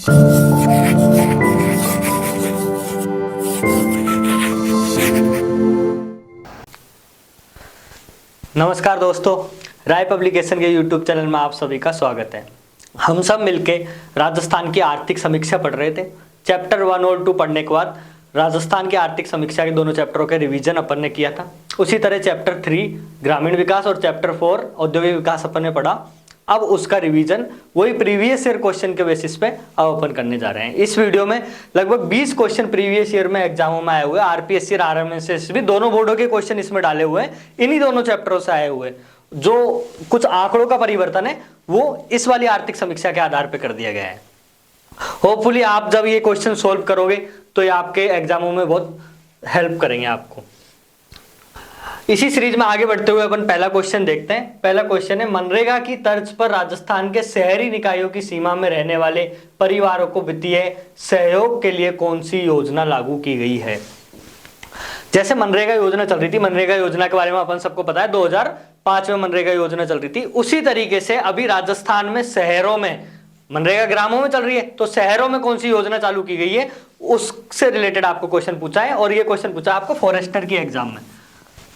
नमस्कार दोस्तों, राय पब्लिकेशन के YouTube चैनल में आप सभी का स्वागत है। हम सब मिलके राजस्थान की आर्थिक समीक्षा पढ़ रहे थे। चैप्टर 1 और 2 पढ़ने के बाद राजस्थान की आर्थिक समीक्षा के दोनों चैप्टरों के रिवीजन अपन ने किया था। उसी तरह चैप्टर 3 ग्रामीण विकास और चैप्टर 4 औद्योगिक विकास अपन ने पढ़ा। अब उसका रिवीजन वही प्रीवियस ईयर क्वेश्चन के बेसिस पे अब अपन करने जा रहे हैं। इस वीडियो में लगभग 20 क्वेश्चन प्रीवियस ईयर में एग्जामों में आए हुए, आरपीएससी और आरएमएसएस भी दोनों बोर्डों के क्वेश्चन इसमें डाले हुए हैं। इन्हीं दोनों चैप्टरों से आए हुए जो कुछ आंकड़ों का परिवर्तन है वो इस वाली आर्थिक समीक्षा के आधार पर कर दिया गया है। होपफुली आप जब ये क्वेश्चन सोल्व करोगे तो ये आपके एग्जामों में बहुत हेल्प करेंगे आपको। इसी सीरीज में आगे बढ़ते हुए अपन पहला क्वेश्चन देखते हैं। पहला क्वेश्चन है, मनरेगा की तर्ज पर राजस्थान के शहरी निकायों की सीमा में रहने वाले परिवारों को वित्तीय सहयोग के लिए कौन सी योजना लागू की गई है। जैसे मनरेगा योजना चल रही थी, मनरेगा योजना के बारे में अपन सबको पता है, 2005 में मनरेगा योजना चल रही थी। उसी तरीके से अभी राजस्थान में शहरों में मनरेगा ग्रामों में चल रही है, तो शहरों में कौन सी योजना चालू की गई है उससे रिलेटेड आपको क्वेश्चन पूछा है। और ये क्वेश्चन पूछा आपको फॉरेस्टर की एग्जाम में।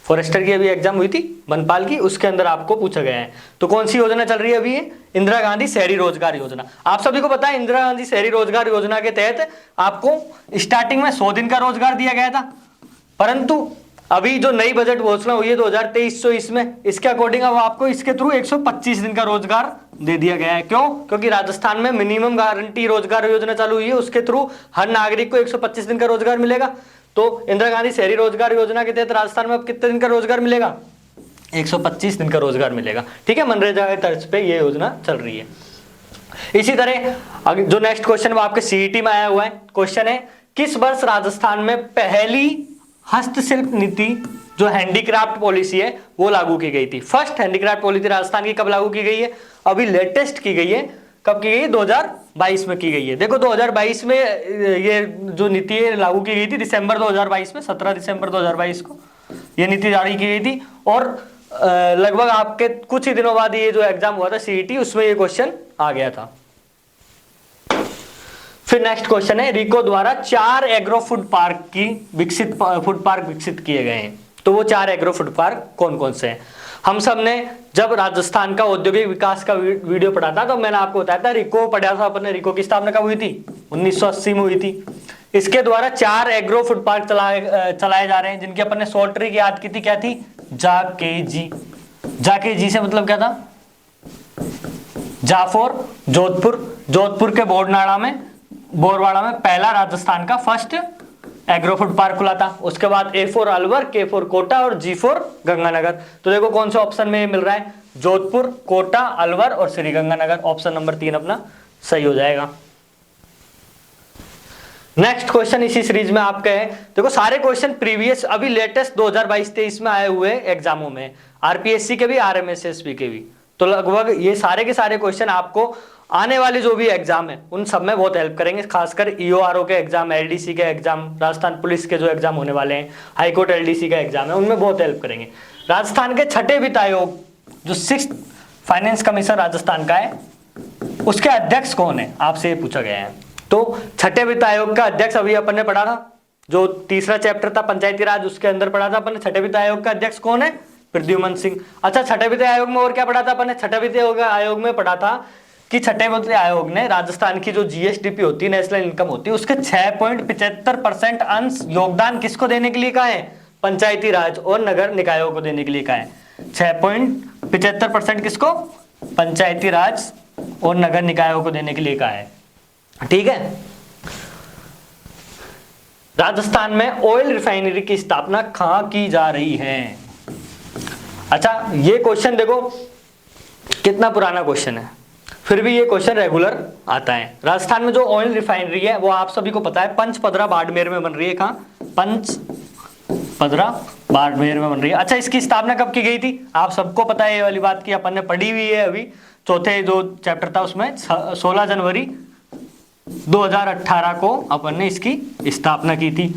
फॉरेस्टर की अभी एग्जाम हुई थी बनपाल की, उसके अंदर आपको पूछा गया है। तो कौन सी योजना चल रही है अभी? ये इंदिरा गांधी शहरी रोजगार योजना। आप सभी को पता है इंदिरा गांधी शहरी रोजगार योजना के तहत आपको स्टार्टिंग में 100 दिन का रोजगार दिया गया था, परंतु अभी जो नई बजट घोषणा हुई है 2023-24 में, इसके अकॉर्डिंग अब आपको इसके थ्रू 125 दिन का रोजगार दे दिया गया है। क्यों? क्योंकि राजस्थान में मिनिमम गारंटी रोजगार योजना चालू हुई है, उसके थ्रू हर नागरिक को 125 दिन का रोजगार मिलेगा। तो इंदिरा गांधी शहरी रोजगार योजना के तहत राजस्थान में अब कितने दिन का रोजगार मिलेगा? 125 दिन का रोजगार मिलेगा। ठीक है, मनरेगा के तर्ज पे ये योजना चल रही है। इसी तरह जो नेक्स्ट क्वेश्चन वो आपके सीईटी में आया हुआ है। क्वेश्चन है, किस वर्ष राजस्थान में पहली हस्तशिल्प नीति जो हैंडीक्राफ्ट पॉलिसी है वो लागू की गई थी? फर्स्ट हैंडीक्राफ्ट पॉलिसी राजस्थान की कब लागू की गई है? अभी लेटेस्ट की गई है। कब की गई है? 2022 में की गई है। देखो 2022 में ये जो नीति है लागू की गई थी दिसंबर 2022 में, 17 दिसंबर 2022 को ये नीति जारी की गई थी। और लगभग आपके कुछ ही दिनों बाद ये जो एग्जाम हुआ था सीईटी, उसमें ये क्वेश्चन आ गया था। फिर नेक्स्ट क्वेश्चन है, रिको द्वारा 4 एग्रो फूड पार्क विकसित किए गए हैं। तो वो 4 एग्रो फूड पार्क कौन कौन से हैं? हम सब ने जब राजस्थान का औद्योगिक विकास का वीडियो पढ़ा था तो मैंने आपको बताया था, रिको पढ़ा था अपने। रिको की स्थापना कब हुई थी? 1980 में हुई थी। इसके द्वारा 4 एग्रो फूड पार्क चलाए जा रहे हैं, जिनकी अपन ने शॉर्ट ट्रिक याद की थी। क्या थी? जाकेजी। जाकेजी से मतलब क्या था? जाफोर, जोधपुर के बोरवाड़ा में पहला राजस्थान का फर्स्ट एग्रो फूड पार्क खुला था। उसके बाद A4 अलवर, K4 कोटा और G4 गंगानगर। तो देखो कौन से ऑप्शन में मिल रहा है? जोधपुर, कोटा, अलवर और श्री गंगानगर। ऑप्शन नंबर 3 अपना सही हो जाएगा। नेक्स्ट क्वेश्चन इसी सीरीज में आपके है। देखो सारे क्वेश्चन प्रीवियस अभी लेटेस्ट 2022-23 में आए हुए एग्जामों में, आरपीएससी के भी, आरएमएसएसबी के भी। तो लगभग ये सारे के सारे क्वेश्चन आपको आने वाले जो भी एग्जाम है उन सब में बहुत हेल्प करेंगे। खासकर ईओआरओ के एग्जाम, एलडीसी के एग्जाम, राजस्थान पुलिस के जो एग्जाम होने वाले हैं, हाईकोर्ट एलडीसी का एग्जाम है, उनमें बहुत हेल्प करेंगे। राजस्थान के छठे वित्त आयोग जो 6th फाइनेंस कमीशन राजस्थान का है, उसके अध्यक्ष कौन है? आपसे ये पूछा गया है। तो छठे वित्त आयोग का अध्यक्ष अभी अपन ने पढ़ा था, जो तीसरा चैप्टर था पंचायती राज, उसके अंदर पढ़ा था अपन ने। छठे वित्त आयोग का अध्यक्ष कौन है? प्रद्युमन सिंह। अच्छा, छठे वित्त आयोग में और क्या पढ़ा था अपन ने? छठे वित्त आयोग में पढ़ा था कि छठे वित्त आयोग ने राजस्थान की जो जीएसडीपी होती है, नेशनल इनकम होती है, उसके 6.75% अंश योगदान किसको देने के लिए कहा है? पंचायती राज और नगर निकायों को देने के लिए कहा है। 6.75% किसको? पंचायती राज और नगर निकायों को देने के लिए कहा है। ठीक है। राजस्थान में ऑयल रिफाइनरी की स्थापना कहां की जा रही है? अच्छा, ये क्वेश्चन देखो कितना पुराना क्वेश्चन है, फिर भी ये क्वेश्चन रेगुलर आता है। राजस्थान में जो ऑयल रिफाइनरी है वो आप सभी को पता है पंचपदरा बाड़मेर में बन रही है। कहाँ? पंचपदरा बाड़मेर में बन रही है। अच्छा, इसकी स्थापना कब की गई थी? आप सबको पता है ये वाली बात की अपन ने पढ़ी हुई है। अभी चौथे जो चैप्टर था उसमें 16 जनवरी 2018 को अपन ने इसकी स्थापना की थी।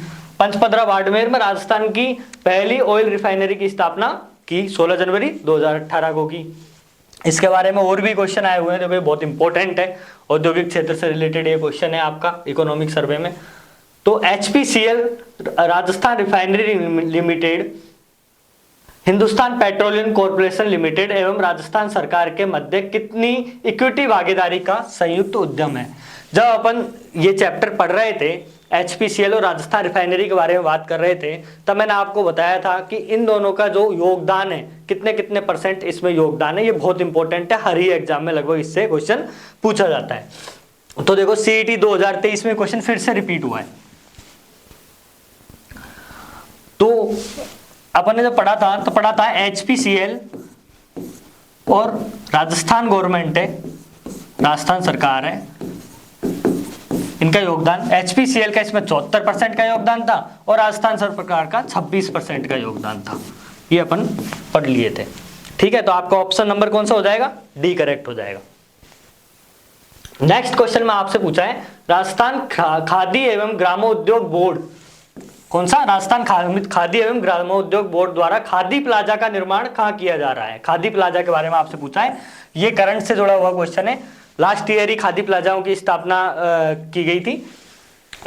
पंचपदरा बाड़मेर में राजस्थान की पहली ऑयल रिफाइनरी की स्थापना की 16 जनवरी 2018 को की। इसके बारे में और भी क्वेश्चन आए हुए हैं, देखो ये बहुत इंपॉर्टेंट है, औद्योगिक क्षेत्र से रिलेटेड ये क्वेश्चन है आपका इकोनॉमिक सर्वे में। तो HPCL, Rajasthan refinery limited, Hindustan petroleum corporation limited एवं राजस्थान सरकार के मध्य कितनी इक्विटी भागीदारी का संयुक्त उद्यम है। जब अपन ये चैप्टर पढ़ रहे थे, एचपीसीएल और राजस्थान रिफाइनरी के बारे में बात कर रहे थे, तब मैंने आपको बताया था कि इन दोनों का जो योगदान है, कितने कितने परसेंट इसमें योगदान है, ये बहुत इंपॉर्टेंट है, हर ही एग्जाम में लगभग इससे क्वेश्चन पूछा जाता है। तो देखो सीईटी 2023 में क्वेश्चन फिर से रिपीट हुआ है। तो अपन ने जब पढ़ा था तो पढ़ा था एचपीसीएल और राजस्थान गवर्नमेंट है, राजस्थान सरकार है, इनका योगदान, एचपीसीएल का इसमें 74% का योगदान था और राजस्थान सरकार का 26% का योगदान था। ये अपन पढ़ लिए थे, ठीक है। तो आपका ऑप्शन नंबर कौन सा हो जाएगा, डी करेक्ट हो जाएगा। नेक्स्ट क्वेश्चन में आपसे पूछा है, राजस्थान खादी एवं ग्रामोद्योग बोर्ड, कौन सा, राजस्थान खादी एवं ग्रामोद्योग बोर्ड द्वारा खादी प्लाजा का निर्माण कहाँ किया जा रहा है। खादी प्लाजा के बारे में आपसे पूछा है, ये करंट से जुड़ा हुआ क्वेश्चन है। लास्ट ईयर ही खादी प्लाजाओं की स्थापना की गई थी।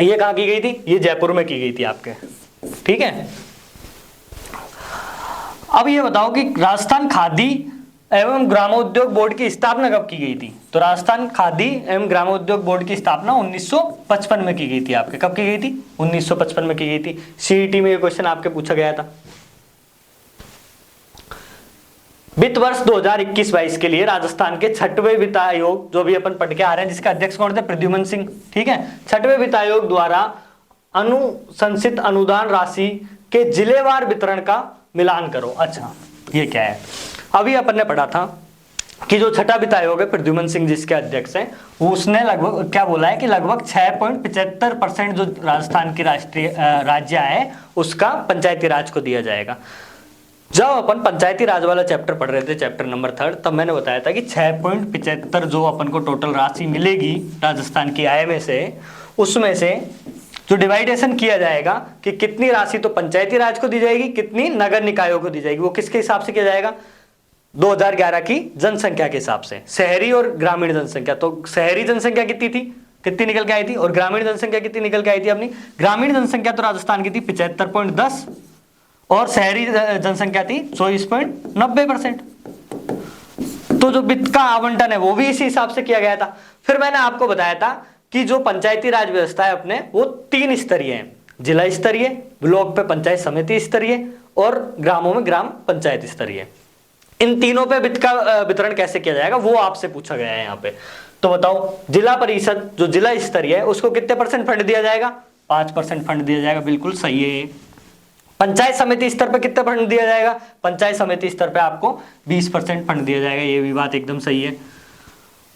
ये कहाँ की गई थी, ये जयपुर में की गई थी आपके, ठीक है। अब ये बताओ कि राजस्थान खादी एवं ग्रामोद्योग बोर्ड की स्थापना कब की गई थी। तो राजस्थान खादी एवं ग्रामोद्योग बोर्ड की स्थापना 1955 में की गई थी आपके। कब की गई थी, 1955 में की गई थी। सीईटी में ये क्वेश्चन आपके पूछा गया था। वित्त वर्ष 2021-22 के लिए राजस्थान के 6वें वित्त आयोग, जो भी अपन पढ़ के आ रहे हैं, जिसके अध्यक्ष कौन थे, प्रद्युमन सिंह, ठीक है। 6वें वित्त आयोग द्वारा अनुशंसित अनुदान राशि के जिलेवार वितरण का मिलान करो। अच्छा, ये क्या है, अभी अपन ने पढ़ा था कि जो 6वां वित्त आयोग है, प्रद्युमन सिंह जिसके अध्यक्ष हैं, उसने लगभग क्या बोला है कि लगभग 6.75% जो राजस्थान की राष्ट्रीय राज्य है उसका पंचायती राज को दिया जाएगा। जब अपन पंचायती राज वाला चैप्टर पढ़ रहे थे, चैप्टर नंबर 3, तब मैंने बताया था कि 6.75 जो अपन को टोटल राशि मिलेगी राजस्थान की आय में से, उसमें से जो डिवाइडेशन किया जाएगा कि कितनी राशि तो पंचायती राज को दी जाएगी, कितनी नगर निकायों को दी जाएगी, वो किसके हिसाब से किया जाएगा, 2011 की जनसंख्या के हिसाब से, शहरी और ग्रामीण जनसंख्या। तो शहरी जनसंख्या कितनी थी, कितनी निकल के आई थी, और ग्रामीण जनसंख्या कितनी निकल के आई थी अपनी। ग्रामीण जनसंख्या तो राजस्थान की थी 75.10 और शहरी जनसंख्या थी 24.90%। तो जो वित्त का आवंटन है वो भी इसी हिसाब से किया गया था। फिर मैंने आपको बताया था कि जो पंचायती राज व्यवस्था है अपने, वो 3 स्तरीय है, जिला स्तरीय, ब्लॉक पे पंचायत समिति स्तरीय और ग्रामों में ग्राम पंचायत स्तरीय। इन तीनों पे वित्त का वितरण कैसे किया जाएगा वो आपसे पूछा गया है यहाँ पे। तो बताओ, जिला परिषद जो जिला स्तरीय है उसको कितने % फंड दिया जाएगा, 5% फंड दिया जाएगा, बिल्कुल सही है। पंचायत समिति स्तर पर कितना फंड दिया जाएगा, पंचायत समिति स्तर पे आपको 20% फंड दिया जाएगा, ये भी बात एकदम सही है।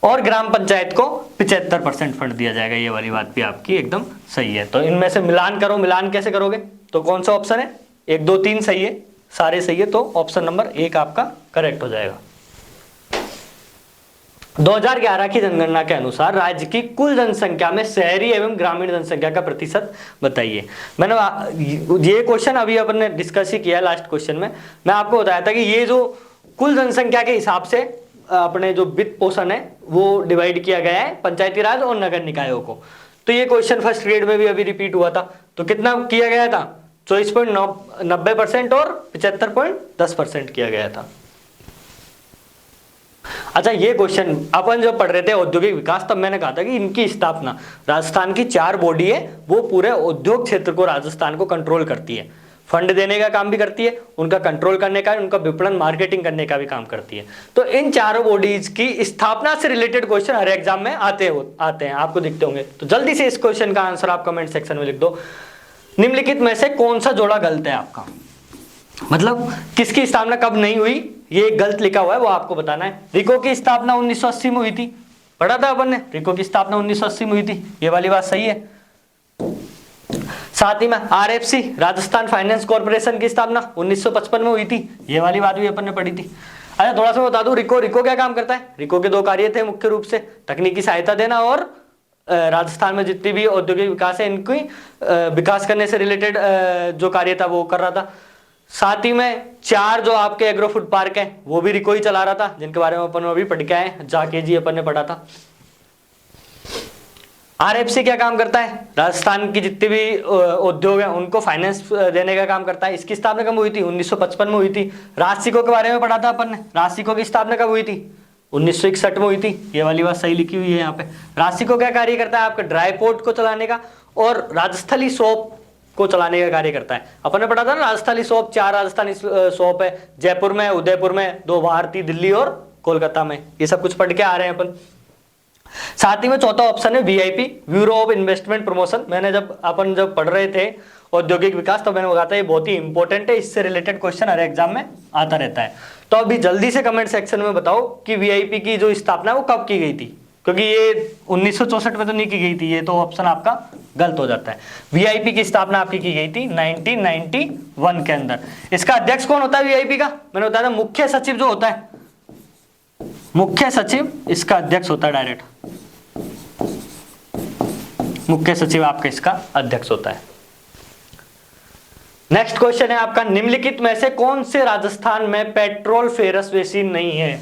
और ग्राम पंचायत को 75% फंड दिया जाएगा, ये वाली बात भी आपकी एकदम सही है। तो इनमें से मिलान करो, मिलान कैसे करोगे, तो कौन सा ऑप्शन है, 1 2 3 सही है, सारे सही है, तो ऑप्शन नंबर 1 आपका करेक्ट हो जाएगा। 2011 की जनगणना के अनुसार राज्य की कुल जनसंख्या में शहरी एवं ग्रामीण जनसंख्या का प्रतिशत बताइए। मैंने ये क्वेश्चन अभी अपन ने डिस्कस ही किया लास्ट क्वेश्चन में। मैं आपको बताया था कि ये जो कुल जनसंख्या के हिसाब से अपने जो वित्त पोषण है वो डिवाइड किया गया है पंचायती राज और नगर निकायों को। तो ये क्वेश्चन फर्स्ट ग्रेड में भी अभी रिपीट हुआ था। तो कितना किया गया था, 24.90% और 75.10% किया गया था। अच्छा, ये क्वेश्चन अपन जब पढ़ रहे थे औद्योगिक विकास, तब मैंने कहा था कि इनकी स्थापना, राजस्थान की 4 बॉडी है, वो पूरे उद्योग क्षेत्र को, राजस्थान को कंट्रोल करती है, फंड देने का काम भी करती है, उनका कंट्रोल करने का, उनका विपणन मार्केटिंग करने का भी काम करती है। तो इन चारों बॉडीज की स्थापना से रिलेटेड क्वेश्चन हर एग्जाम में आते हैं, आपको दिखते होंगे। तो जल्दी से इस क्वेश्चन का आंसर आप कमेंट सेक्शन में लिख दो। निम्नलिखित में से कौन सा जोड़ा गलत है आपका, मतलब किसकी स्थापना कब नहीं हुई, ये गलत लिखा हुआ है, वो आपको बताना है। रिको की स्थापना 1980 में हुई थी, पढ़ा था अपन ने, रिको की स्थापना 1980 में हुई थी, ये वाली बात सही है। साथ ही में आरएफसी, राजस्थान फाइनेंस कॉर्पोरेशन की स्थापना 1955 में हुई थी, ये वाली बात भी अपन ने पढ़ी थी। अच्छा, थोड़ा सा बता दूं, रिको क्या काम करता है। रिको के 2 कार्य थे मुख्य रूप से, तकनीकी सहायता देना और राजस्थान में जितनी भी औद्योगिक विकास है इनकी विकास करने से रिलेटेड जो कार्य था वो कर रहा था। साथ ही में 4 जो आपके एग्रो फूड पार्क है वो भी रिको ही चला रहा था, जिनके बारे में अपन अभी पढ़ के आए, जाके जी अपन ने पढ़ा था। आरएफसी क्या काम करता है, राजस्थान की जितने भी उद्योग हैं उनको फाइनेंस देने का काम करता है। इसकी स्थापना कब हुई थी, 1955 में हुई थी। राजसिको के बारे में पढ़ा था अपन ने, राजसिको की स्थापना कब हुई थी, 1961 में हुई थी। ये वाली बात सही लिखी हुई है यहाँ पे। राजसिको क्या कार्य करता है, आपके ड्राई पोर्ट को चलाने का और राजस्थली सोप को चलाने का कार्य करता है। अपन ने पढ़ा था ना, राजस्थानी सोप, 4 राजस्थानी सोप है, जयपुर में, उदयपुर में, 2 भारतीय, दिल्ली और कोलकाता में। ये सब कुछ पढ़ के आ रहे हैं अपन। साथ ही में चौथा ऑप्शन है VIP, bureau of investment promotion. मैंने जब पढ़ रहे थे औद्योगिक विकास, तो मैंने बताया ये बहुत ही इंपॉर्टेंट है, इससे रिलेटेड क्वेश्चन हर एग्जाम में आता रहता है। तो अभी जल्दी से कमेंट सेक्शन में बताओ कि वीआईपी की जो स्थापना है वो कब की गई थी, क्योंकि ये 1964 में तो नहीं की गई थी, ये तो ऑप्शन आपका गलत हो जाता है। वीआईपी की स्थापना आपकी की गई थी 1991 के अंदर। इसका अध्यक्ष कौन होता है वीआईपी का, मैंने बताया था मुख्य सचिव जो होता है, मुख्य सचिव इसका अध्यक्ष होता है डायरेक्ट, मुख्य सचिव आपका इसका अध्यक्ष होता है। नेक्स्ट क्वेश्चन है आपका, निम्नलिखित में से कौन से राजस्थान में पेट्रोल फेरस बेसिन नहीं है।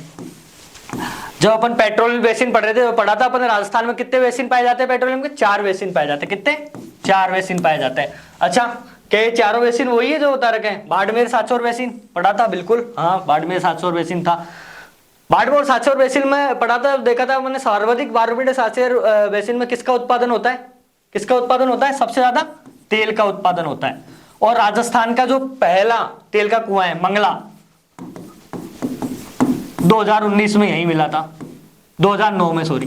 जब अपन पेट्रोल बेसिन पढ़ रहे थे, तो पढ़ा था अपन राजस्थान में कितने बेसिन पाए जाते हैं पेट्रोलियम के, 4 बेसिन पाए जाते हैं। कितने, 4 बेसिन पाए जाते हैं। अच्छा, क्या ये चारों बेसिन वही है जो बता रखे हैं, बाड़मेर सातसौर बेसिन पढ़ा था, बिल्कुल हाँ, बाड़मेर सातसौर बेसिन था। बाड़मेर सातसौर बेसिन में पढ़ा था, देखा था मैंने, सर्वाधिक बाड़मेर सातसौर बेसिन में किसका उत्पादन होता है, किसका उत्पादन होता है, सबसे ज्यादा तेल का उत्पादन होता है। और राजस्थान का जो पहला तेल का कुआं है मंगला, 2019 में यही मिला था, 2009 में, सॉरी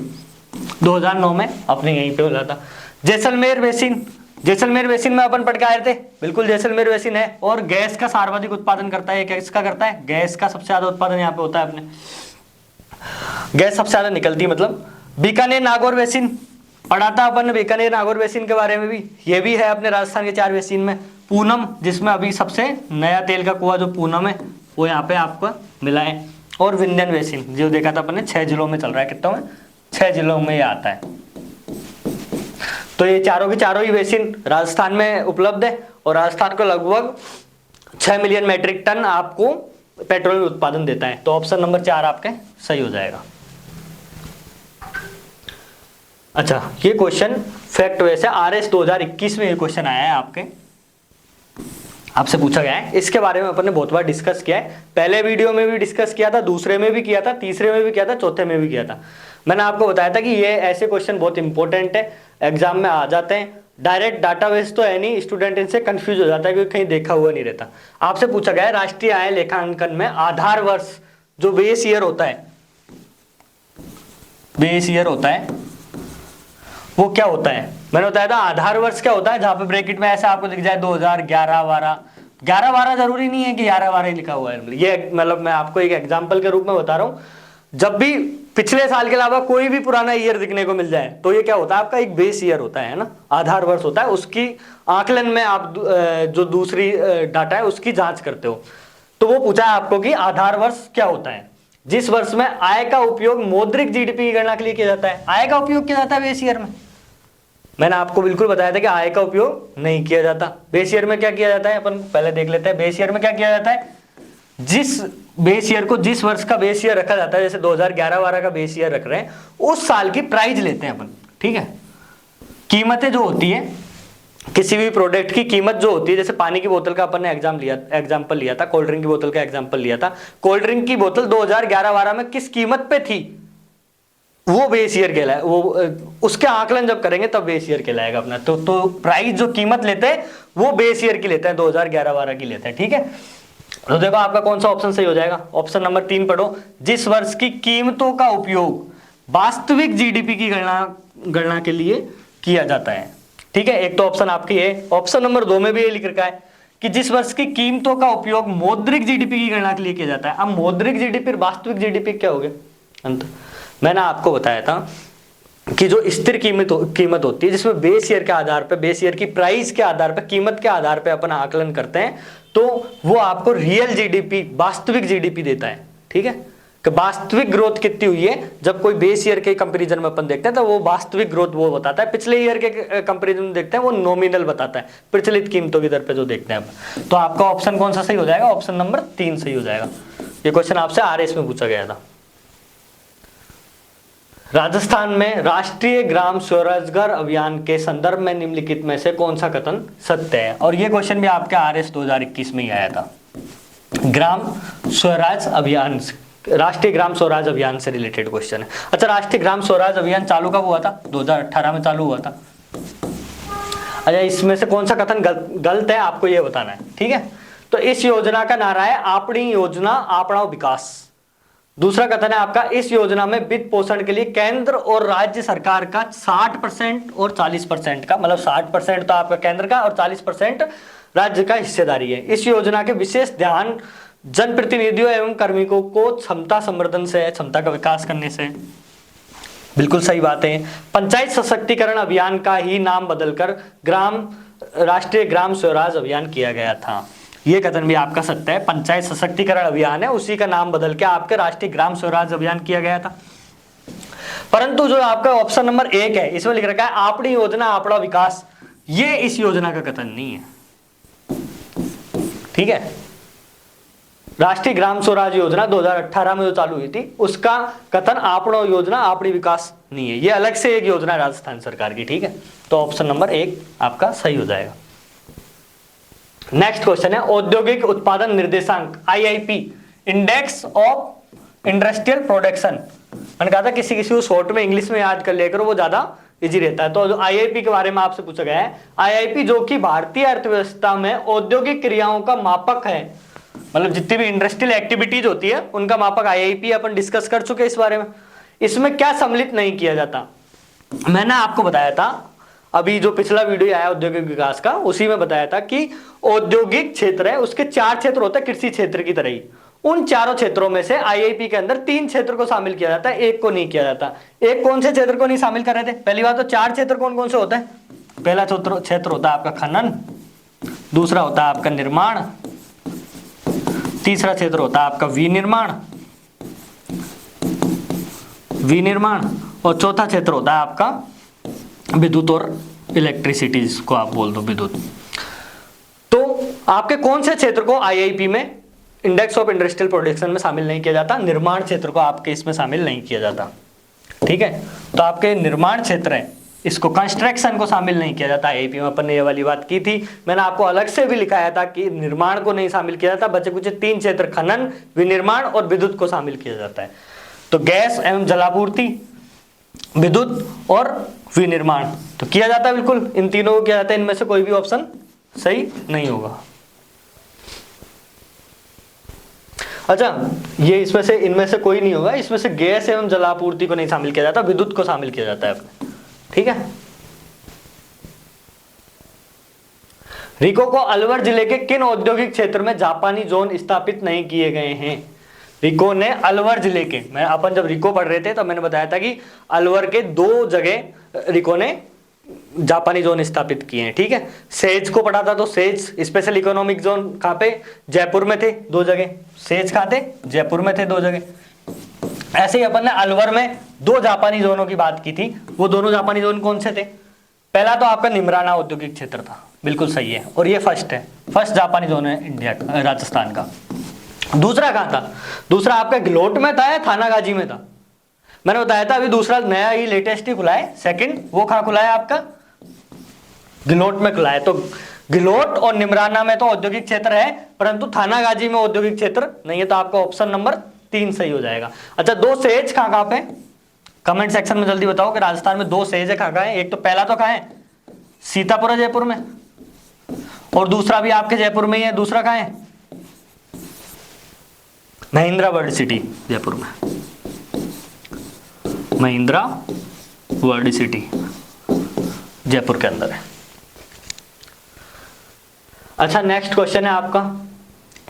2009 में अपने यहीं पे मिला था। जैसलमेर बेसिन, जैसलमेर बेसिन में अपन पढ़ के आए थे, बिल्कुल जैसलमेर बेसिन है। और गैस का सर्वाधिक उत्पादन करता है, किसका करता है, गैस का सबसे ज्यादा उत्पादन यहाँ पे होता है अपने, गैस सबसे ज्यादा निकलती है मतलब। बीकानेर नागौर बेसिन पढ़ा था अपन ने, बीकानेर नागौर बेसिन के बारे में भी, ये भी है अपने राजस्थान के 4 बेसिन में। पूनम, जिसमें अभी सबसे नया तेल का कुआं जो पूनम है वो यहाँ पे आपको मिला है। और विंध्यन बेसिन जो देखा था अपन ने, 6 जिलों में चल रहा है, कितनों में, 6 जिलों में ये आता है। तो ये चारों के चारों ही बेसिन राजस्थान में उपलब्ध है और राजस्थान को लगभग 6 मिलियन मैट्रिक टन आपको पेट्रोल उत्पादन देता है। तो ऑप्शन नंबर 4 आपके सही हो जाएगा। अच्छा, ये क्वेश्चन फैक्ट वैसे आरएस 2021 में ये क्वेश्चन आया है आपके, आपसे पूछा गया है। इसके बारे में अपन ने बहुत बार डिस्कस किया है, पहले वीडियो में भी डिस्कस किया था, दूसरे में भी किया था, तीसरे में भी किया था, चौथे में भी किया था। मैंने आपको बताया था कि ये ऐसे क्वेश्चन बहुत इंपॉर्टेंट है, एग्जाम में आ जाते हैं। डायरेक्ट डाटाबेस तो है नहीं, स्टूडेंट इनसे कंफ्यूज हो जाता है क्योंकि कहीं देखा हुआ नहीं रहता। आपसे पूछा गया है राष्ट्रीय आय लेखांकन में आधार वर्ष जो बेस ईयर होता है, बेस ईयर होता है वो क्या होता है। मैंने बताया था आधार वर्ष क्या होता है, जहां पे ब्रैकेट में ऐसा आपको दिख जाए 2011 12, 11 12 जरूरी नहीं है कि 11 12 ही लिखा हुआ है। ये मतलब मैं आपको एक एग्जांपल के रूप में बता रहा हूं, जब भी पिछले साल के अलावा कोई भी पुराना ईयर दिखने को मिल जाए तो ये क्या होता है, आपका एक बेस ईयर होता है ना, आधार वर्ष होता है। उसकी आकलन में आप जो दूसरी डाटा है उसकी जांच करते हो। तो वो पूछा है आपको कि आधार वर्ष क्या होता है, जिस वर्ष में आय का उपयोग मौद्रिक जीडीपी की गणना के लिए किया जाता है। आय का उपयोग किया जाता है बेस ईयर में, मैंने आपको बिल्कुल बताया था कि आय का उपयोग नहीं किया जाता। बेस ईयर में क्या किया जाता है, अपन पहले देख लेते हैं। बेस ईयर में क्या किया जाता है, जिस बेस ईयर को, जिस वर्ष का बेस ईयर रखा जाता है, जैसे 2011-12 का बेस ईयर रख रहे हैं, उस साल की प्राइस लेते हैं अपन, ठीक है। कीमतें जो होती है किसी भी प्रोडक्ट की कीमत जो होती है, जैसे पानी की बोतल का अपन ने एग्जाम्पल लिया था, कोल्ड ड्रिंक की बोतल का एग्जाम्पल लिया था। कोल्ड ड्रिंक की बोतल 2011-12 में किस कीमत पे थी, वो बेस ईयर कहलाए, वो उसके आकलन जब करेंगे तब बेस ईयर कहलाएगा अपना। तो प्राइस जो कीमत लेते हैं वो बेस ईयर की लेते हैं, 2011-12 की लेते हैं, ठीक है। तो देखो आपका कौन सा ऑप्शन सही हो जाएगा, ऑप्शन नंबर 3 पढ़ो, जिस वर्ष की कीमतों का उपयोग वास्तविक जीडीपी की गणना के लिए किया जाता है, ठीक है। एक तो ऑप्शन आपकी है, ऑप्शन नंबर 2 में भी ये लिख रखा है कि जिस वर्ष की कीमतों का उपयोग मौद्रिक जीडीपी की गणना के लिए किया जाता है। अब मौद्रिक जीडीपी वास्तविक जीडीपी क्या हो गया अंत, मैंने आपको बताया था कि जो स्थिर कीमत होती है, जिसमें बेस ईयर के आधार पे, बेस ईयर की प्राइस के आधार पे, कीमत के आधार पे अपन आकलन करते हैं, तो वो आपको रियल जीडीपी, वास्तविक जीडीपी देता है, ठीक है। कि वास्तविक ग्रोथ कितनी हुई है। जब कोई बेस ईयर के कंपैरिजन में अपन देखते हैं तो वो वास्तविक ग्रोथ वो बताता है, पिछले ईयर के कंपैरिजन में देखते हैं वो नॉमिनल बताता है, प्रचलित कीमतों की दर पे जो देखते हैं अब। तो आपका ऑप्शन कौन सा सही हो जाएगा, ऑप्शन नंबर 3 सही हो जाएगा। ये क्वेश्चन आपसे आरएस में पूछा गया था। राजस्थान में राष्ट्रीय ग्राम स्वरोजगार अभियान के संदर्भ में निम्नलिखित में से कौन सा कथन सत्य है। और ये क्वेश्चन भी आपके आरएस 2021 में ही आया था। ग्राम स्वराज अभियान, राष्ट्रीय ग्राम स्वराज अभियान से रिलेटेड क्वेश्चन है। अच्छा, राष्ट्रीय ग्राम स्वराज अभियान चालू कब हुआ था, 2018 में चालू हुआ था। अच्छा, इसमें से कौन सा कथन गलत है आपको ये बताना है, ठीक है। तो इस योजना का नारा है आपनी योजना आपना विकास। दूसरा कथन है आपका, इस योजना में वित्त पोषण के लिए केंद्र और राज्य सरकार का 60% और 40% का, मतलब 60% तो आपका केंद्र का और 40% राज्य का हिस्सेदारी है। इस योजना के विशेष ध्यान जनप्रतिनिधियों एवं कार्मिकों को क्षमता संवर्धन से, क्षमता का विकास करने से। बिल्कुल सही बात है। पंचायत सशक्तिकरण अभियान का ही नाम बदलकर राष्ट्रीय ग्राम स्वराज अभियान किया गया था। ये कथन भी आपका सत्य है। पंचायत सशक्तिकरण अभियान है, उसी का नाम बदल के आपके राष्ट्रीय ग्राम स्वराज अभियान किया गया था। परंतु जो आपका ऑप्शन नंबर 1 है, इसमें लिख रखा है आपनी योजना आपड़ा विकास, ये इस योजना का कथन नहीं है, ठीक है। राष्ट्रीय ग्राम स्वराज योजना 2018 में जो चालू हुई थी, उसका कथन आपनो योजना आपड़ी विकास नहीं है, ये अलग से एक योजना है राजस्थान सरकार की, ठीक है। तो ऑप्शन नंबर 1 आपका सही हो जाएगा। नेक्स्ट क्वेश्चन है औद्योगिक उत्पादन निर्देशांक IIP, index of industrial production. मैंने कहा था किसी किसी को शॉर्ट में इंग्लिश में याद कर लिया करो, वो ज्यादा इजी रहता है। तो IIP के बारे में आपसे पूछा गया है। IIP जो कि भारतीय अर्थव्यवस्था में औद्योगिक क्रियाओं का मापक है, मतलब जितनी भी इंडस्ट्रियल एक्टिविटीज होती है उनका मापक IIP, अपन डिस्कस कर चुके इस बारे में। इसमें क्या सम्मिलित नहीं किया जाता, मैंने आपको बताया था अभी जो पिछला वीडियो आया औद्योगिक विकास का, उसी में बताया था कि औद्योगिक क्षेत्र है, उसके 4 क्षेत्र होते हैं कृषि क्षेत्र की तरह ही। उन चारों क्षेत्रों में से IIP के अंदर 3 क्षेत्र को शामिल किया जाता है, एक को नहीं किया जाता। एक कौन से क्षेत्र को नहीं शामिल कर रहे थे, पहली बात तो 4 क्षेत्र कौन कौन से होते हैं। पहला क्षेत्र होता है आपका खनन, दूसरा होता है आपका निर्माण, तीसरा क्षेत्र होता है आपका विनिर्माण, और चौथा क्षेत्र होता है आपका विद्युत और इलेक्ट्रिसिटी, को आप बोल दो विद्युत। तो आपके कौन से क्षेत्र को IIP में इंडेक्स ऑफ इंडस्ट्रियल प्रोडक्शन में शामिल नहीं किया जाता, निर्माण क्षेत्र को आपके इसमें शामिल नहीं किया जाता, ठीक है। तो आपके निर्माण क्षेत्र है, इसको कंस्ट्रक्शन को शामिल नहीं किया जाता IIP में। अपन ने ये वाली बात की थी, मैंने आपको अलग से भी लिखाया था कि निर्माण को नहीं शामिल किया जाता, बचे कुछ 3 क्षेत्र खनन, विनिर्माण और विद्युत को शामिल किया जाता है। तो गैस एवं जलापूर्ति, विद्युत और विनिर्माण तो किया जाता है, बिल्कुल इन तीनों को किया जाता है। इनमें से कोई भी ऑप्शन सही नहीं होगा। अच्छा, ये इसमें से इनमें से कोई नहीं होगा, इसमें से गैस एवं जलापूर्ति को नहीं शामिल किया जाता, विद्युत को शामिल किया जाता है अपने, ठीक है। रिको को अलवर जिले के किन औद्योगिक क्षेत्र में जापानी जोन स्थापित नहीं किए गए हैं। रिको ने अलवर जिले के, मैं अपन जब रिको पढ़ रहे थे तो मैंने बताया था कि अलवर के 2 जगह रिको ने जापानी जोन स्थापित किए हैं, ठीक है। सेज को पढ़ा था तो सेज स्पेशल इकोनॉमिक जोन कहाँ पे, जयपुर में थे 2 जगह। सेज कहाँ थे, जयपुर में थे 2 जगह। ऐसे ही अपन ने अलवर में 2 जापानी जोनों की बात की थी। वो दोनों जापानी जोन कौन से थे, पहला तो आपका निमराना औद्योगिक क्षेत्र था, बिल्कुल सही है, और ये फर्स्ट जापानी जोन है इंडिया का, राजस्थान का। दूसरा कहाँ था, दूसरा आपका गिलोट में था या थानागाजी में था, मैंने बताया था अभी दूसरा नया ही लेटेस्ट ही खुला है, सेकंड वो कहाँ खुला है आपका, गिलोट में खुला है। तो गिलोट और निमराना में तो औद्योगिक क्षेत्र है, परंतु थानागाजी में औद्योगिक क्षेत्र नहीं है, तो आपका ऑप्शन नंबर 3 सही हो जाएगा। अच्छा, 2 सेज कहाँ पे, कमेंट सेक्शन में जल्दी बताओ कि राजस्थान में 2 सेज है कहाँ है। एक तो पहला तो कहाँ है, सीतापुर है जयपुर में, और दूसरा भी आपके जयपुर में ही है। दूसरा कहाँ है, महिंद्रा वर्ल्ड सिटी जयपुर में, महिंद्रा वर्ल्ड सिटी जयपुर के अंदर है। अच्छा, नेक्स्ट क्वेश्चन है आपका,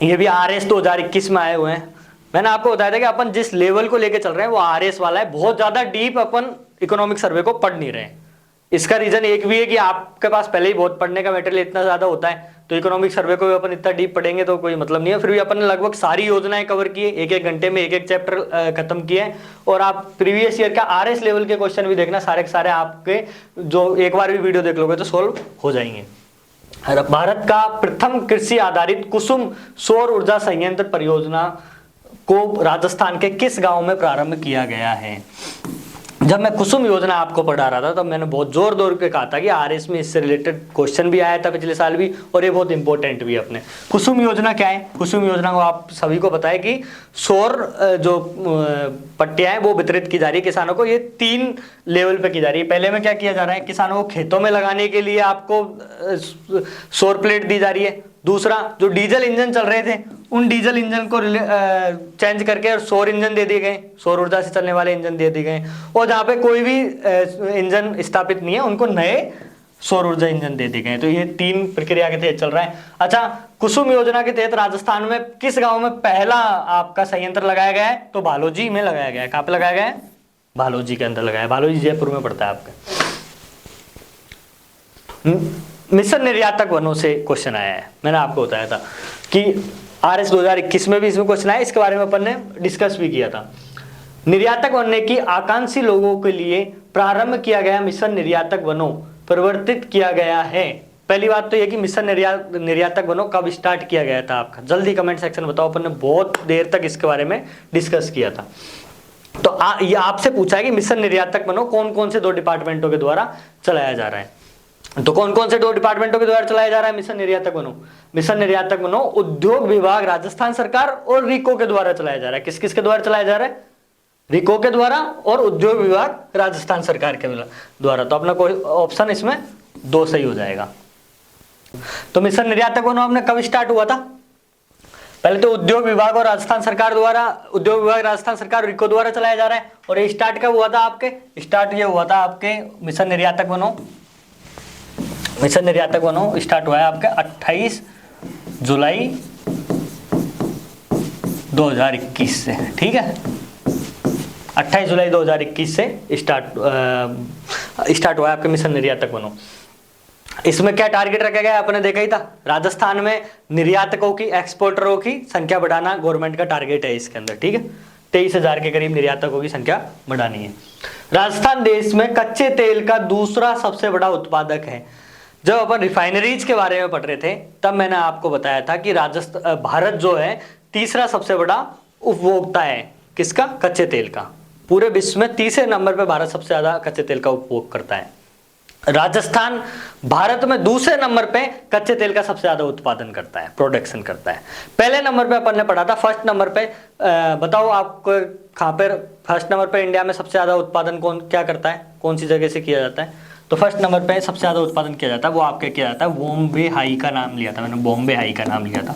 ये भी RS 2021 में आए हुए हैं। मैंने आपको बताया था कि अपन जिस लेवल को लेके चल रहे हैं वो RS वाला है, बहुत ज्यादा डीप अपन इकोनॉमिक सर्वे को पढ़ नहीं रहे हैं। इसका रीजन एक भी है कि आपके पास पहले ही बहुत पढ़ने का मटेरियल इतना ज्यादा होता है, तो इकोनॉमिक सर्वे को भी अपन इतना डीप पढ़ेंगे तो कोई मतलब नहीं है। फिर भी अपन ने लगभग सारी योजनाएं कवर की है, एक एक घंटे में एक एक चैप्टर खत्म किए हैं। और आप प्रीवियस ईयर का आरएस लेवल के क्वेश्चन भी देखना, सारे के सारे आपके जो एक बार भी वीडियो देख लोगे तो सोल्व हो जाएंगे। भारत का प्रथम कृषि आधारित कुसुम सौर ऊर्जा संयंत्र परियोजना को राजस्थान के किस गांव में प्रारंभ किया गया है? जब मैं कुसुम योजना आपको पढ़ा रहा था तब मैंने बहुत जोर जोर के कहा था कि आरएस में इससे रिलेटेड क्वेश्चन भी आया था पिछले साल भी, और ये बहुत इंपॉर्टेंट भी है अपने। कुसुम योजना क्या है? कुसुम योजना को आप सभी को पता है कि सौर जो पट्टियां हैं वो वितरित की जा रही है किसानों को। ये 3 लेवल पे की जा रही है। पहले में क्या किया जा रहा है, किसानों को खेतों में लगाने के लिए आपको सौर प्लेट दी जा रही है। दूसरा, जो डीजल इंजन चल रहे थे उन डीजल इंजन को चेंज करके और सौर इंजन दे दिए गए, सौर ऊर्जा से चलने वाले इंजन दे दिए गए। और जहाँ पे कोई भी इंजन स्थापित नहीं है उनको नए सौर ऊर्जा इंजन दे दिए गए। तो ये 3 प्रक्रिया के तहत चल रहा है। अच्छा, कुसुम योजना के तहत राजस्थान में किस गांव में पहला आपका संयंत्र लगाया गया है? तो भालोजी में लगाया गया है। कहाँ पे लगाया गया है? भालोजी के अंदर लगाया है। भालोजी जयपुर में पड़ता है आपका। मिशन निर्यातक वनों से क्वेश्चन आया है। मैंने आपको बताया था कि आरएस 2021 में भी इसमें क्वेश्चन आया, इसके बारे में अपन ने डिस्कस भी किया था। निर्यातक बनने की आकांक्षी लोगों के लिए प्रारंभ किया गया मिशन निर्यातक वनों परिवर्तित किया गया है। पहली बात तो यह कि मिशन निर्यातक वनों कब स्टार्ट किया गया था आपका? जल्दी कमेंट सेक्शन में बताओ, अपन ने बहुत देर तक इसके बारे में डिस्कस किया था। तो ये आपसे पूछा है कि मिशन निर्यातक वनों कौन कौन से 2 डिपार्टमेंटों के द्वारा चलाया जा रहा है। तो कौन कौन से 2 डिपार्टमेंटों के द्वारा चलाया जा रहा है मिशन निर्यातक वनों? मिशन निर्यातक वनों उद्योग विभाग राजस्थान सरकार और रिको के द्वारा चलाया जा रहा है। किस किस के द्वारा चलाया जा रहा है? रिको के द्वारा और उद्योग विभाग राजस्थान सरकार के द्वारा। तो अपना कोई ऑप्शन इसमें 2 सही हो जाएगा। तो मिशन निर्यातक वनों अपने कब स्टार्ट हुआ था? पहले तो उद्योग विभाग और राजस्थान सरकार द्वारा, उद्योग विभाग राजस्थान सरकार और रिको द्वारा चलाया जा रहा है। और ये स्टार्ट कब हुआ था आपके? स्टार्ट ये हुआ था आपके मिशन निर्यातक वनों, मिशन निर्यातक वनों स्टार्ट हुआ है आपके 28 जुलाई 2021 से। ठीक है, 28 जुलाई 2021 से स्टार्ट हुआ है आपके मिशन निर्यातक वनों। इसमें क्या टारगेट रखा गया आपने देखा ही था, राजस्थान में निर्यातकों की, एक्सपोर्टरों की संख्या बढ़ाना गवर्नमेंट का टारगेट है इसके अंदर। ठीक है, 23,000 के करीब निर्यातकों की संख्या बढ़ानी है। राजस्थान देश में कच्चे तेल का दूसरा सबसे बड़ा उत्पादक है। जब अपन रिफाइनरीज के बारे में पढ़ रहे थे तब मैंने आपको बताया था कि भारत जो है तीसरा सबसे बड़ा उपभोक्ता है किसका? कच्चे तेल का। पूरे विश्व में तीसरे नंबर पे भारत सबसे ज्यादा कच्चे तेल का उपभोग करता है। राजस्थान भारत में दूसरे नंबर पे कच्चे तेल का सबसे ज्यादा उत्पादन करता है, प्रोडक्शन करता है। पहले नंबर पे अपन ने पढ़ा था, फर्स्ट नंबर पे बताओ आपको कहां पे फर्स्ट नंबर पे इंडिया में सबसे ज्यादा उत्पादन क्या करता है, कौन सी जगह से किया जाता है? तो फर्स्ट नंबर पे सबसे ज्यादा उत्पादन किया जाता है वो आपके किया जाता है बॉम्बे हाई का नाम लिया था मैंने, बॉम्बे हाई का नाम लिया था,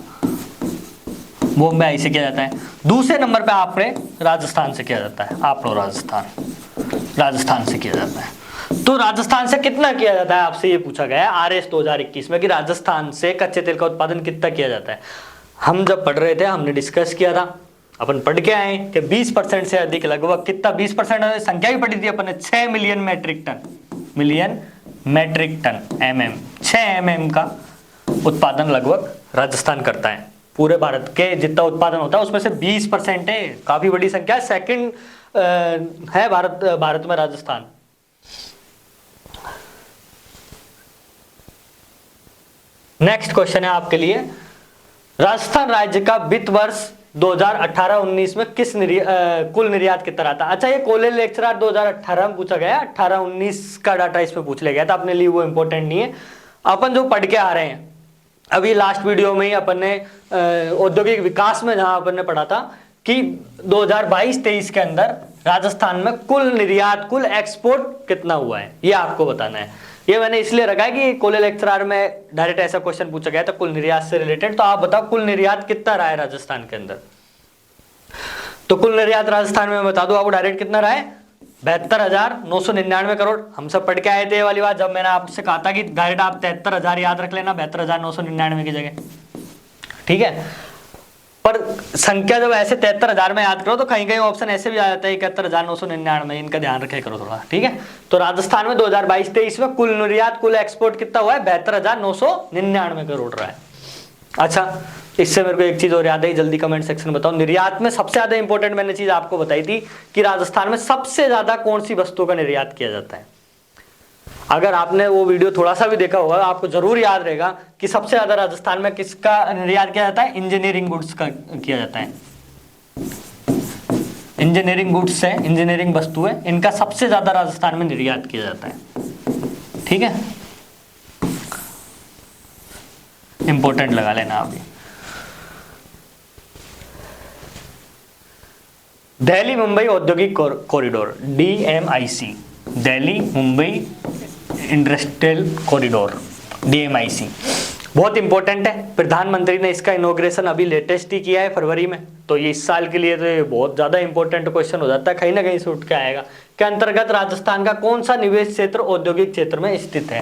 बॉम्बे हाई से किया जाता है। दूसरे नंबर पे आपने राजस्थान से किया जाता है, आप लो राजस्थान से किया जाता है। तो राजस्थान से कितना किया जाता है आपसे ये पूछा गया है आरएस 2021 में कि राजस्थान से कच्चे तेल का उत्पादन कितना किया जाता है। हम जब पढ़ रहे थे हमने डिस्कस किया था, अपन पढ़ के आए कि 20% से अधिक, लगभग कितना 20% संख्या भी पढ़ी थी अपन ने, 6 million metric ton mm, 6 mm का उत्पादन लगभग राजस्थान करता है। पूरे भारत के जितना उत्पादन होता है उसमें से 20% है, काफी बड़ी संख्या है। सेकंड है भारत में राजस्थान। नेक्स्ट क्वेश्चन है आपके लिए, राजस्थान राज्य का वित्त वर्ष 2018-19 में किस कुल निर्यात कितना रहा था? अच्छा, ये कॉलेज लेक्चरर 2018 में पूछा गया, 18-19 का डाटा इसमें पूछ लिया गया था, अपने लिए वो इंपॉर्टेंट नहीं है। अपन जो पढ़ के आ रहे हैं अभी लास्ट वीडियो में ही अपन ने औद्योगिक विकास में जहां अपन ने पढ़ा था कि 2022-23 के अंदर राजस्थान में कुल निर्यात, कुल एक्सपोर्ट कितना हुआ है, ये आपको बताना है। ये मैंने इसलिए रखा है कि कॉलेज लेक्चरर में डायरेक्ट ऐसा क्वेश्चन पूछा गया था कुल निर्यात से रिलेटेड। तो आप बताओ कुल निर्यात कितना रहा है राजस्थान के अंदर? तो कुल निर्यात राजस्थान में बता दो आपको डायरेक्ट कितना रहा है, 72,999 करोड़। हम सब पढ़ के आए थे ये वाली बात, जब मैंने आपसे कहा था कि डायरेक्ट आप 73,000 याद रख लेना, 72,999 की जगह। ठीक है, पर संख्या जब ऐसे 73,000 में याद करो तो कहीं कहीं ऑप्शन ऐसे भी आ जाता है 71,999, इनका ध्यान रखे करो थोड़ा, ठीक है। तो राजस्थान में 2022-23 में कुल निर्यात, कुल एक्सपोर्ट कितना हुआ है? 72,999 करोड़ रहा है। अच्छा, इससे मेरे को एक चीज और याद है, जल्दी कमेंट सेक्शन में बताओ। निर्यात में सबसे ज्यादा इंपॉर्टेंट मैंने चीज आपको बताई थी कि राजस्थान में सबसे ज्यादा कौन सी वस्तु का निर्यात किया जाता है। अगर आपने वो वीडियो थोड़ा सा भी देखा होगा आपको जरूर याद रहेगा कि सबसे ज्यादा राजस्थान में किसका निर्यात किया जाता है? इंजीनियरिंग गुड्स का किया जाता है। इंजीनियरिंग गुड्स है, इंजीनियरिंग वस्तु है, इनका सबसे ज्यादा राजस्थान में निर्यात किया जाता है, ठीक है। इंपॉर्टेंट लगा लेना आप ये। दिल्ली मुंबई औद्योगिक corridor, DMIC, Delhi Mumbai industrial corridor, DMIC, बहुत इंपॉर्टेंट है। प्रधानमंत्री ने इसका इनॉग्रेशन अभी लेटेस्ट ही किया है फरवरी में, तो ये इस साल के लिए तो ये बहुत ज्यादा इंपॉर्टेंट क्वेश्चन हो जाता है, कहीं ना कहीं से उठ के आएगा। के अंतर्गत राजस्थान का कौन सा निवेश क्षेत्र औद्योगिक क्षेत्र में स्थित है?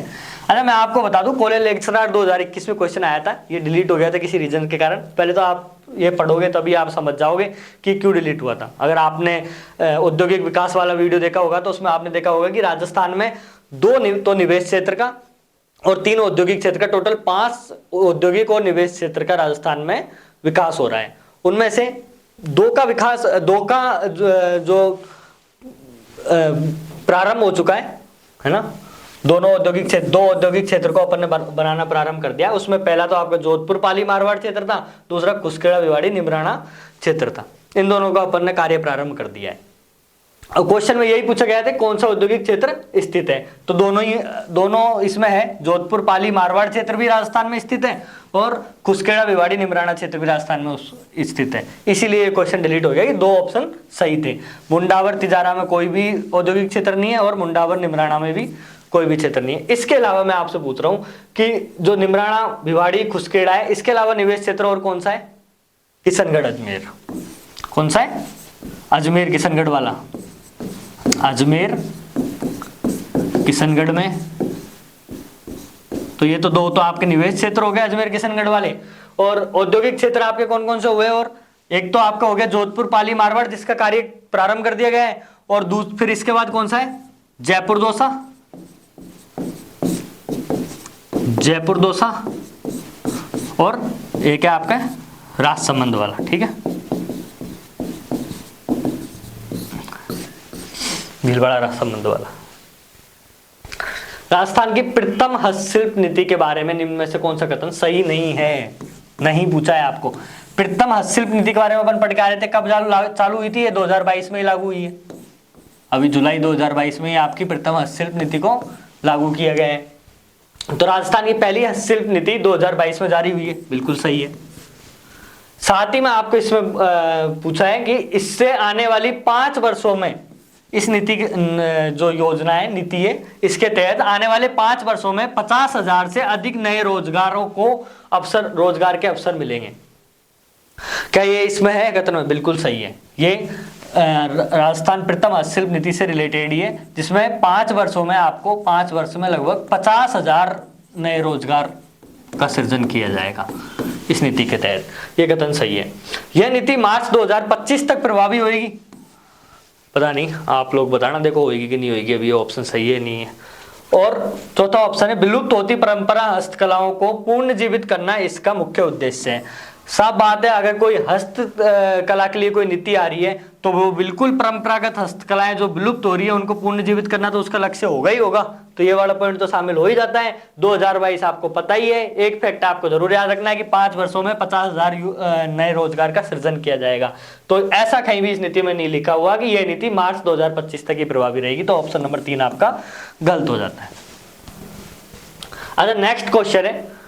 अच्छा, मैं आपको बता दूं, कॉलेज लेक्चरर 2021 में क्वेश्चन आया था, ये डिलीट हो गया था किसी रीजन के कारण। पहले तो आप ये पढ़ोगे तभी आप समझ जाओगे कि क्यों डिलीट हुआ था। अगर आपने औद्योगिक विकास वाला वीडियो देखा होगा तो उसमें आपने देखा होगा कि राजस्थान में 2 निवेश क्षेत्र का और 3 औद्योगिक क्षेत्र का, टोटल 5 औद्योगिक और निवेश क्षेत्र का राजस्थान में विकास हो रहा है। उनमें से 2 का विकास, 2 का जो प्रारंभ हो चुका है ना। 2 औद्योगिक क्षेत्र को अपन ने बनाना प्रारंभ कर दिया। उसमें पहला तो आपका जोधपुर पाली मारवाड़ क्षेत्र था, दूसरा कुसकेड़ा भिवाड़ी निमराना क्षेत्र था। इन दोनों का अपन ने कार्य प्रारंभ कर दिया है। अब क्वेश्चन में यही पूछा गया था कौन सा औद्योगिक क्षेत्र स्थित है, तो दोनों इसमें है। जोधपुर पाली मारवाड़ क्षेत्र भी राजस्थान में स्थित है और कुसकेड़ा भिवाड़ी निमराना क्षेत्र भी राजस्थान में स्थित है। इसीलिए ये क्वेश्चन डिलीट हो गया कि 2 ऑप्शन सही थे। मुंडावर तिजारा में कोई भी औद्योगिक क्षेत्र नहीं है और मुंडावर निमराना में भी कोई भी क्षेत्र नहीं है। इसके अलावा मैं आपसे पूछ रहा हूं कि जो निमराना भिवाड़ी कुसकेड़ा है, इसके अलावा निवेश क्षेत्र और कौन सा है? किशनगढ़ अजमेर। कौन सा है? अजमेर किशनगढ़ वाला। अजमेर किशनगढ़ में, तो ये तो 2 तो आपके निवेश क्षेत्र हो गए अजमेर किशनगढ़ वाले। और औद्योगिक क्षेत्र आपके कौन कौन से हुए? और एक तो आपका हो गया जोधपुर पाली मारवाड़ जिसका कार्य प्रारंभ कर दिया गया है, और फिर इसके बाद कौन सा है? जयपुर दौसा, जयपुर दौसा, और एक है आपका राजसमंद वाला, ठीक है, भीलवाड़ा राजसमंद वाला। राजस्थान की प्रथम हस्तशिल्प नीति के बारे में निम्न में से कौन सा कथन सही नहीं है? नहीं पूछा है आपको। प्रथम हस्तशिल्प नीति के बारे में अपन पढ़ के आ रहे थे, कब चालू हुई थी? ये 2022 में ही लागू हुई है। अभी जुलाई 2022 में ही आपकी प्रथम हस्तशिल्प नीति को लागू किया गया है। तो राजस्थान की पहली हस्तशिल्प नीति 2022 में जारी हुई है, बिल्कुल सही है। साथ ही में आपको इसमें पूछा है कि इससे आने वाली 5 वर्षों में इस नीति की जो योजना है, नीति है, इसके तहत आने वाले 5 वर्षों में 50,000 से अधिक नए रोजगारों को रोजगार के अवसर मिलेंगे। क्या ये इसमें है कथन में? बिल्कुल सही है। ये राजस्थान प्रथम हस्तशिल्प नीति से रिलेटेड ही है, जिसमें 5 वर्षों में आपको 5 वर्ष में लगभग 50,000 नए रोजगार का सृजन किया जाएगा इस नीति के तहत। ये कथन सही है। यह नीति मार्च 2025 तक प्रभावी होगी। पता नहीं, आप लोग बताना, देखो होगी कि नहीं होगी। अभी ये ऑप्शन सही है नहीं है। और चौथा ऑप्शन है विलुप्त होती परंपरा हस्तकलाओं को पुनर्जीवित करना इसका मुख्य उद्देश्य है। साफ बात है, अगर कोई हस्त कला के लिए कोई नीति आ रही है तो वो बिल्कुल परंपरागत हस्तकलाएं जो विलुप्त हो रही है उनको पुनर्जीवित करना तो उसका लक्ष्य होगा ही होगा। तो ये वाला पॉइंट तो शामिल हो ही जाता है। 2022 आपको पता ही है। एक फैक्ट आपको जरूर याद रखना है कि 5 वर्षों में 50,000 नए रोजगार का सृजन किया जाएगा। तो ऐसा कहीं भी इस नीति में नहीं लिखा हुआ कि यह नीति मार्च 2025 तक ही प्रभावी रहेगी। तो ऑप्शन नंबर 3 आपका गलत हो जाता है। अच्छा, नेक्स्ट क्वेश्चन है,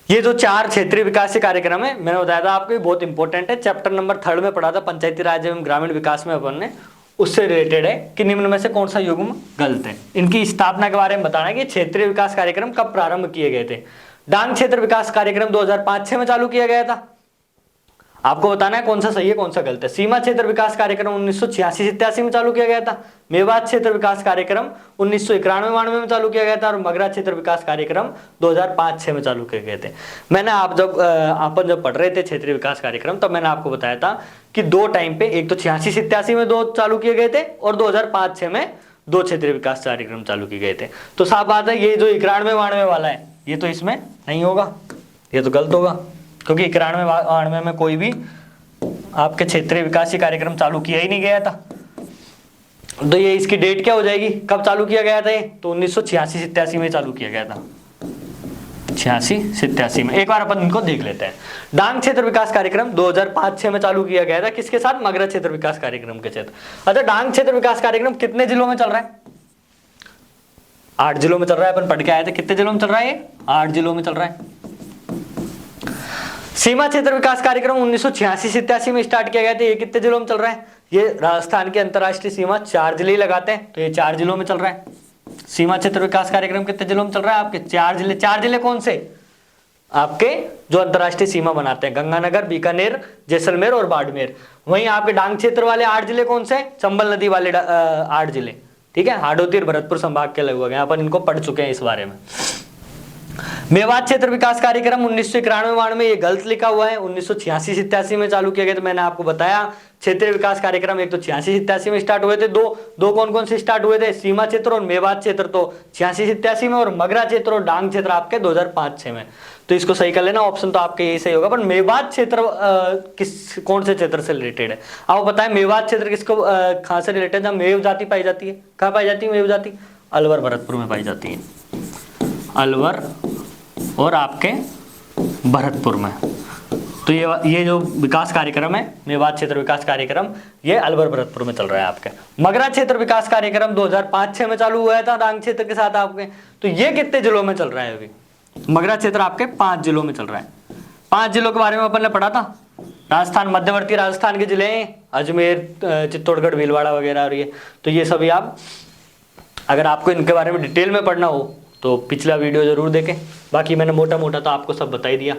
ये जो 4 क्षेत्रीय विकास कार्यक्रम है, मैंने बताया था आपको, बहुत इंपॉर्टेंट है। चैप्टर नंबर 3 में पढ़ा था, पंचायती राज एवं ग्रामीण विकास में अपन ने, उससे रिलेटेड है कि निम्न में से कौन सा युग्म गलत है। इनकी स्थापना के बारे में बताना है कि क्षेत्रीय विकास कार्यक्रम कब प्रारंभ किए गए थे। डांग क्षेत्र विकास कार्यक्रम 2005-06 में चालू किया गया था। आपको बताना है कौन सा सही है कौन सा गलत है। सीमा क्षेत्र विकास कार्यक्रम 1986-87 में चालू किया गया था। मेवात क्षेत्र विकास कार्यक्रम 1991-92 में चालू किया गया था। और मगरा क्षेत्र विकास कार्यक्रम 2005-06 में चालू किए गए थे। मैंने अपन जब पढ़ रहे थे क्षेत्रीय विकास कार्यक्रम तब मैंने आपको बताया था कि दो टाइम पे, एक तो 86-87 में दो चालू किए गए थे और 2005-06 में दो क्षेत्रीय विकास कार्यक्रम चालू किए गए थे। तो साफ बात है ये जो 91-92 वाला है ये तो इसमें नहीं होगा, ये तो गलत होगा, क्योंकि 91-92 में कोई भी आपके क्षेत्रीय विकास कार्यक्रम चालू किया ही नहीं गया था। तो ये इसकी डेट क्या हो जाएगी, कब चालू किया गया था ये, तो 1986-87 में चालू किया गया था। 86-87 में। एक बार अपन इनको देख लेते हैं। डांग क्षेत्र विकास कार्यक्रम 2005-06 में चालू किया गया था, किसके साथ, मगरा क्षेत्र विकास कार्यक्रम के साथ। अच्छा, डांग क्षेत्र विकास कार्यक्रम कितने जिलों में चल रहा है, 8 जिलों में चल रहा है। अपन पढ़ के आए थे कितने जिलों में चल रहा है ये, 8 जिलों में चल रहा है। सीमा क्षेत्र विकास कार्यक्रम 1986-87 में स्टार्ट किया गया था, ये कितने जिलों में चल रहा है, ये राजस्थान की अंतरराष्ट्रीय सीमा 4 जिले लगाते हैं तो ये 4 जिलों में चल रहा है। सीमा क्षेत्र विकास कार्यक्रम कितने जिलों में चल रहा है आपके, 4 जिले। 4 जिले कौन से, आपके जो अंतरराष्ट्रीय सीमा बनाते हैं, गंगानगर, बीकानेर, जैसलमेर और बाड़मेर। वहीं आपके डांग क्षेत्र वाले 8 जिले कौन से, चंबल नदी वाले 8 जिले, ठीक है, हाडोती और भरतपुर संभाग के लगभग हैं, अपन इनको पढ़ चुके हैं इस बारे में। मेवात क्षेत्र विकास कार्यक्रम 1991-92 में ये गलत लिखा हुआ है, 1986-87 में चालू किया गया। तो मैंने आपको बताया क्षेत्रीय विकास कार्यक्रम एक तो 86-87 में स्टार्ट हुए थे, दो कौन कौन से स्टार्ट हुए थे, सीमा क्षेत्र और मेवात क्षेत्र तो 86-87 में, और मगरा क्षेत्र और डांग क्षेत्र आपके 2005-06 में। तो इसको सही कर लेना, ऑप्शन तो आपके यही सही होगा। पर मेवात क्षेत्र कौन से क्षेत्र से रिलेटेड है, आपको बताया मेवात क्षेत्र किसको कहां से रिलेटेड है, मेव जाति पाई जाती है, कहाँ पाई जाती है मेव जाति, अलवर भरतपुर में पाई जाती है, अलवर और आपके भरतपुर में। तो ये जो विकास कार्यक्रम है मेवात क्षेत्र विकास कार्यक्रम, ये अलवर भरतपुर में चल रहा है आपके। मगरा क्षेत्र विकास कार्यक्रम 2005-06 में चालू हुआ था डांग क्षेत्र के साथ आपके। तो ये कितने जिलों में चल रहा है अभी, मगरा क्षेत्र आपके 5 जिलों में चल रहा है। 5 जिलों के बारे में अपन ने पढ़ा था, राजस्थान, मध्यवर्ती राजस्थान के जिले हैं अजमेर, चित्तौड़गढ़, भीलवाड़ा वगैरह। और तो ये सभी आप, अगर आपको इनके बारे में डिटेल में पढ़ना हो तो पिछला वीडियो जरूर देखें। बाकी मैंने मोटा मोटा तो आपको सब बता ही दिया।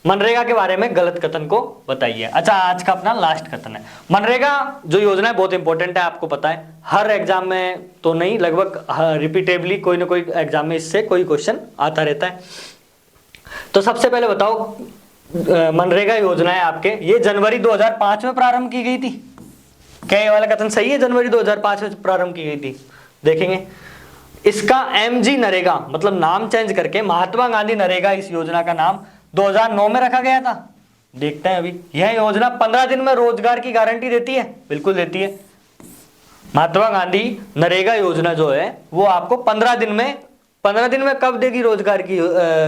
मनरेगा के बारे में गलत कथन को बताइए। अच्छा, आज का अपना लास्ट कथन है। मनरेगा जो योजना है बहुत इंपॉर्टेंट है, आपको पता है, हर एग्जाम में तो नहीं, लगभग रिपीटेबली कोई ना कोई एग्जाम में इससे कोई क्वेश्चन आता रहता है। तो सबसे पहले बताओ, मनरेगा योजना है आपके, ये जनवरी 2005 में प्रारंभ की गई थी। क्या ये वाला कथन सही है, जनवरी 2005 में प्रारंभ की गई थी? देखेंगे इसका MG नरेगा मतलब नाम चेंज करके महात्मा गांधी नरेगा इस योजना का नाम 2009 में रखा गया था। देखते हैं अभी, यह योजना 15 दिन में रोजगार की गारंटी देती है, बिल्कुल देती है। महात्मा गांधी नरेगा योजना जो है वो आपको 15 दिन में कब देगी रोजगार की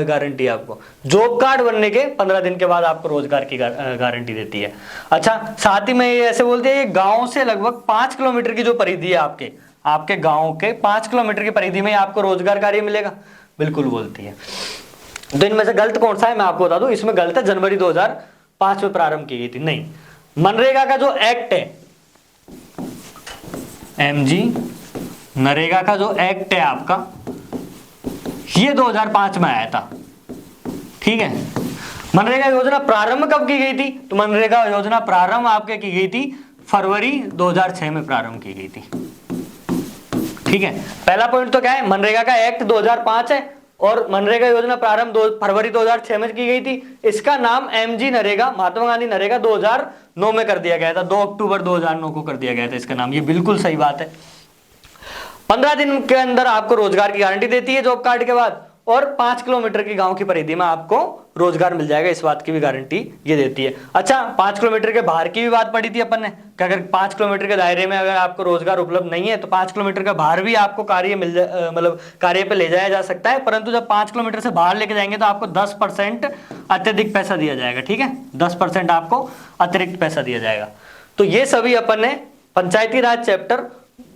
गारंटी, आपको जॉब कार्ड बनने के 15 दिन के बाद आपको रोजगार की गारंटी देती है। अच्छा, साथ ही में ये ऐसे बोलते हैं गांव से लगभग 5 किलोमीटर की जो परिधि है आपके गांव के 5 किलोमीटर की परिधि में आपको रोजगार कार्य मिलेगा, बिल्कुल बोलती है। तो इनमें से गलत कौन सा है मैं आपको बता दूं, इसमें गलत है, जनवरी 2005 में प्रारंभ की गई थी, नहीं। मनरेगा का जो एक्ट है, MG नरेगा का जो एक्ट है आपका, ये 2005 में आया था, ठीक है। मनरेगा योजना प्रारंभ कब की गई थी, तो मनरेगा योजना प्रारंभ आपके की गई थी फरवरी 2006 में प्रारंभ की गई थी, ठीक है। पहला पॉइंट तो क्या है, मनरेगा का एक्ट 2005 है और मनरेगा योजना प्रारंभ फरवरी 2006 में की गई थी। इसका नाम MG नरेगा, महात्मा गांधी नरेगा 2009 में कर दिया गया था, 2 अक्टूबर 2009 को कर दिया गया था इसका नाम, ये बिल्कुल सही बात है। 15 दिन के अंदर आपको रोजगार की गारंटी देती है जॉब कार्ड के बाद, और 5 किलोमीटर की गांव की परिधि में आपको रोजगार मिल जाएगा, इस बात की भी गारंटी ये देती है। अच्छा, 5 किलोमीटर के बाहर की भी बात पड़ी थी अपन ने कि अगर 5 किलोमीटर के दायरे में अगर आपको रोजगार उपलब्ध नहीं है तो 5 किलोमीटर के बाहर भी आपको कार्य मतलब कार्य पे ले जाया जा सकता है, परंतु जब 5 किलोमीटर से बाहर लेके जाएंगे तो आपको 10% अत्यधिक पैसा दिया जाएगा, ठीक है, 10% आपको अतिरिक्त पैसा दिया जाएगा। तो ये सभी अपन ने पंचायती राज चैप्टर,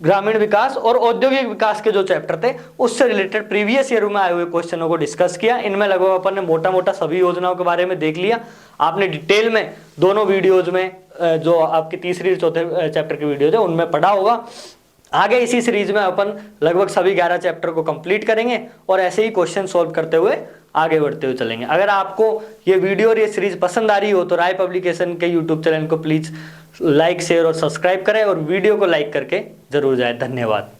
ग्रामीण विकास और औद्योगिक विकास के जो चैप्टर थे उससे रिलेटेड प्रीवियस ईयर में आए हुए क्वेश्चनों को डिस्कस किया। इनमें लगभग अपन ने मोटा मोटा सभी योजनाओं के बारे में देख लिया। आपने डिटेल में दोनों वीडियोज में जो आपकी तीसरी और चौथे चैप्टर की वीडियोज है उनमें पढ़ा होगा। आगे इसी सीरीज में अपन लगभग सभी 11 चैप्टर को कंप्लीट करेंगे और ऐसे ही क्वेश्चन सॉल्व करते हुए आगे बढ़ते हुए चलेंगे। अगर आपको ये वीडियो और ये सीरीज पसंद आ रही हो तो राय पब्लिकेशन के यूट्यूब चैनल को प्लीज़ लाइक, शेयर और सब्सक्राइब करें और वीडियो को लाइक करके जरूर जाए। धन्यवाद।